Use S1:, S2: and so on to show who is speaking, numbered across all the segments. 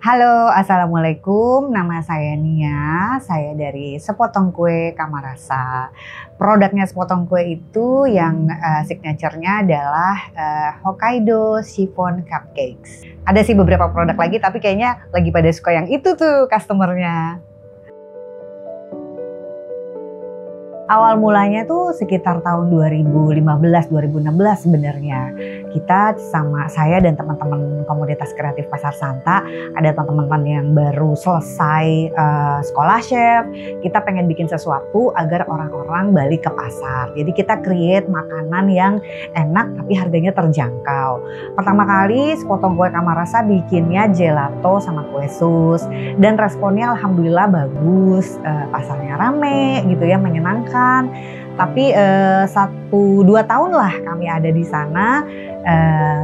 S1: Halo, Assalamualaikum. Nama saya Nia. Saya dari Sepotong Kue Kamarasa. Produknya Sepotong Kue itu yang signature-nya adalah Hokkaido Chiffon Cupcakes. Ada sih beberapa produk lagi, tapi kayaknya lagi pada suka yang itu tuh customer-nya. Awal mulanya tuh sekitar tahun 2015-2016 sebenarnya. Kita sama saya dan teman-teman komunitas kreatif Pasar Santa, ada teman-teman yang baru selesai sekolah chef. Kita pengen bikin sesuatu agar orang-orang balik ke pasar. Jadi kita create makanan yang enak tapi harganya terjangkau. Pertama kali Sepotong Kue Kamarasa bikinnya gelato sama kue sus. Dan responnya alhamdulillah bagus. Pasarnya rame gitu ya, menyenangkan. Tapi 1-2 tahun lah kami ada di sana,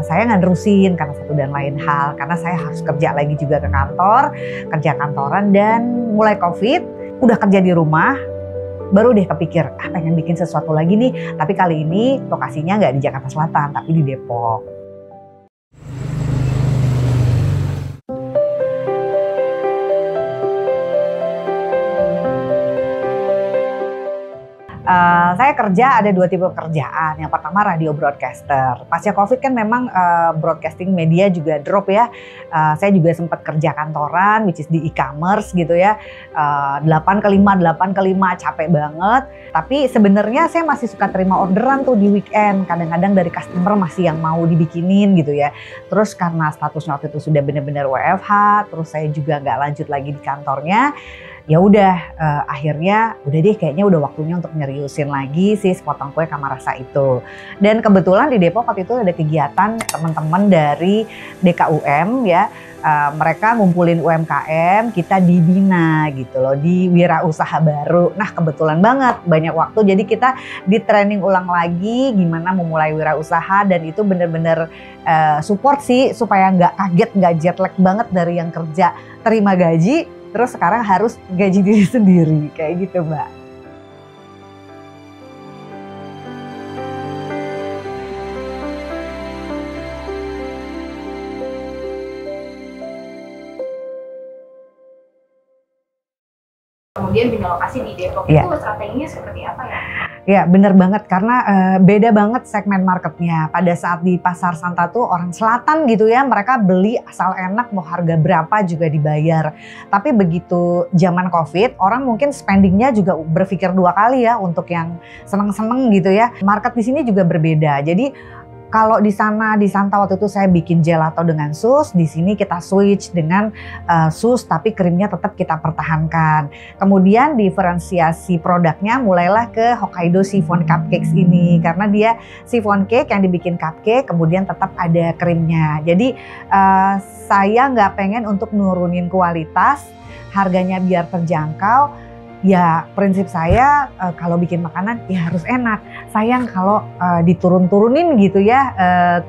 S1: saya nggak nerusin karena satu dan lain hal, karena saya harus kerja lagi juga ke kantor, kerja kantoran, dan mulai COVID udah kerja di rumah, baru deh kepikir pengen bikin sesuatu lagi nih, tapi kali ini lokasinya nggak di Jakarta Selatan tapi di Depok. Saya kerja ada 2 tipe pekerjaan. Yang pertama radio broadcaster. Pasca COVID kan memang broadcasting media juga drop ya. Saya juga sempat kerja kantoran, which is di e-commerce gitu ya. 8/5 capek banget. Tapi sebenarnya saya masih suka terima orderan tuh di weekend. Kadang-kadang dari customer masih yang mau dibikinin gitu ya. Terus karena statusnya waktu itu sudah benar-benar WFH, terus saya juga nggak lanjut lagi di kantornya. Ya udah, akhirnya udah deh kayaknya udah waktunya untuk nyeriusin lagi si Sepotong Kue Kamarasa itu. Dan kebetulan di Depok waktu itu ada kegiatan teman-teman dari DKUM ya, mereka ngumpulin UMKM, kita dibina gitu loh, di wirausaha baru. Nah kebetulan banget banyak waktu, jadi kita di training ulang lagi gimana memulai wirausaha, dan itu bener-bener support sih supaya nggak kaget, nggak jet lag banget dari yang kerja terima gaji terus sekarang harus gaji diri sendiri, kayak gitu Mbak.
S2: Kemudian pindah lokasi di Depok,
S1: Ya.
S2: itu strateginya seperti apa ya?
S1: Ya bener banget, karena beda banget segmen marketnya. Pada saat di Pasar Santa tuh orang selatan gitu ya, mereka beli asal enak, mau harga berapa juga dibayar. Tapi begitu zaman COVID, orang mungkin spendingnya juga berpikir 2 kali ya untuk yang seneng-seneng gitu ya. Market di sini juga berbeda. Jadi kalau di sana di Santa waktu itu saya bikin gelato dengan sus, di sini kita switch dengan sus tapi krimnya tetap kita pertahankan. Kemudian diferensiasi produknya mulailah ke Hokkaido Chiffon Cupcakes ini, karena dia chiffon cake yang dibikin cupcake kemudian tetap ada krimnya. Jadi saya nggak pengen untuk nurunin kualitas, harganya biar terjangkau. Ya prinsip saya kalau bikin makanan ya harus enak. Sayang kalau diturun-turunin gitu ya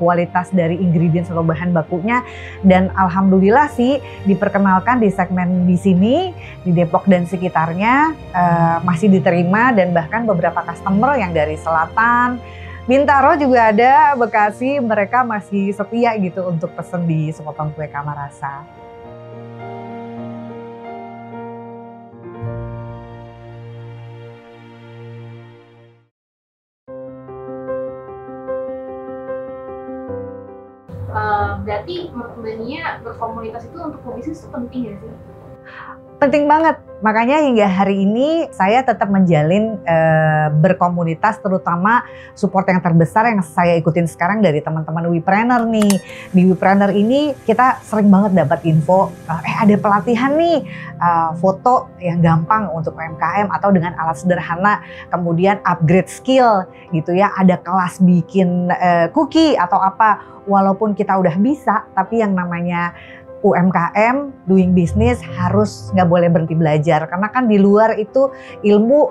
S1: kualitas dari ingredients atau bahan bakunya. Dan alhamdulillah sih diperkenalkan di segmen di sini, di Depok dan sekitarnya masih diterima, dan bahkan beberapa customer yang dari selatan, Bintaro juga ada, Bekasi, mereka masih setia gitu untuk pesen di Sepotong Kue Kamarasa.
S2: Berarti Mbak Nia berkomunitas itu untuk pebisnis itu penting ya sih?
S1: Penting banget, makanya hingga hari ini saya tetap menjalin berkomunitas, terutama support yang terbesar yang saya ikutin sekarang dari teman-teman Wepreneur nih. Di Wepreneur ini kita sering banget dapat info, ada pelatihan nih, foto yang gampang untuk UMKM atau dengan alat sederhana, kemudian upgrade skill gitu ya, ada kelas bikin cookie atau apa. Walaupun kita udah bisa, tapi yang namanya UMKM, doing business harus nggak boleh berhenti belajar. Karena kan di luar itu ilmu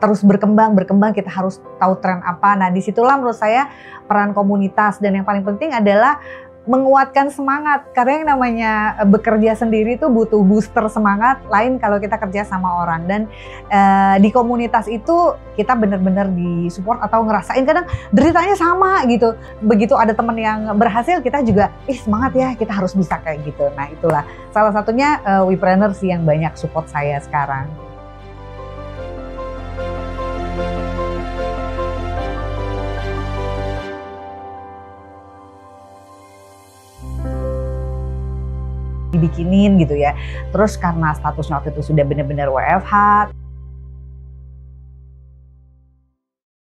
S1: terus berkembang, kita harus tahu tren apa. Nah disitulah menurut saya peran komunitas, dan yang paling penting adalah menguatkan semangat, karena yang namanya bekerja sendiri itu butuh booster semangat, lain kalau kita kerja sama orang. Dan di komunitas itu kita benar-benar disupport atau ngerasain kadang deritanya sama gitu. Begitu ada teman yang berhasil, kita juga semangat ya, kita harus bisa kayak gitu. Nah itulah salah satunya Wepreneur sih yang banyak support saya sekarang. Dibikinin gitu ya. Terus karena statusnya waktu itu sudah benar-benar WFH,